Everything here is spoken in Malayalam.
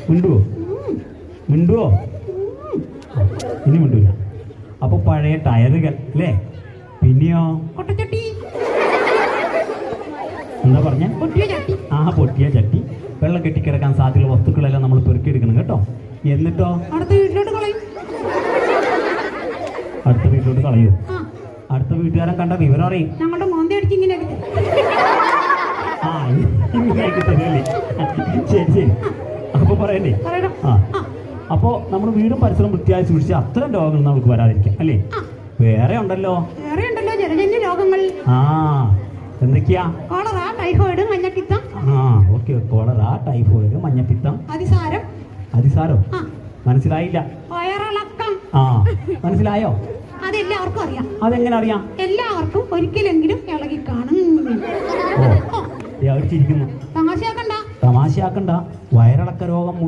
മിണ്ടുവോ? മിണ്ടുവോ? ഇനി മിണ്ടൂല. അപ്പൊ പഴയ ടയറുകൾ അല്ലേ? പിന്നെയോ കൊട്ടച്ചട്ടി. എന്താ പറഞ്ഞ? പൊട്ടിയ ചട്ടി. ആ, പൊട്ടിയ ചട്ടി. വെള്ളം കെട്ടിക്കിടക്കാൻ സാധ്യതയുള്ള വസ്തുക്കളെല്ലാം നമ്മൾ പെറുക്കിയെടുക്കണം കേട്ടോ. എന്നിട്ടോ അടുത്ത വീട്ടിലോട്ട് കളയും. അടുത്ത വീട്ടിലോട്ട് കളയൂ. ആ, അടുത്ത വീട്ടുകാരൻ കണ്ട വിവരം അറിയും. ഞങ്ങളുടെ മോന്തി അടിച്ച് ഇങ്ങനെ അടിക്കും. ആ, ഇങ്ങനെ കിട്ടുന്നല്ലേ? ശരി ശരി. അപ്പൊ പറയണ്ടേ? പറയണം. ആ, അപ്പോ നമ്മൾ വീടും പരിസരം വൃത്തിയായി സൂക്ഷിച്ച് അത്തരം രോഗങ്ങൾ നമുക്ക് വരാതിരിക്കാം അല്ലേ? വേറെ ഉണ്ടല്ലോ. വേറെ ഉണ്ടല്ലോ ജലജന്യ രോഗങ്ങൾ. ആ, എന്തൊക്കെയാ? കോളറ, ടൈഫോയിഡ്, മഞ്ഞപ്പിത്തം. ആ, ഓക്കെ. കോളറ, ടൈഫോയിഡ്, മഞ്ഞപ്പിത്തം, അതിസാരം. അതിസാരോ? ആ, മനസ്സിലായില്ല. വയറിളക്കം. ആ, മനസ്സിലായോ? അതെല്ലാവർക്കും അറിയാം. അതെങ്ങനെ അറിയാം? എല്ലാവർക്കും ഒരിക്കലെങ്കിലും ഇളകി കാണും. ഓ, അവർ ചിരിക്കുന്നു. തമാശയാക്കണ്ട. തമാശയാക്കണ്ട. വയറിളക്ക രോഗം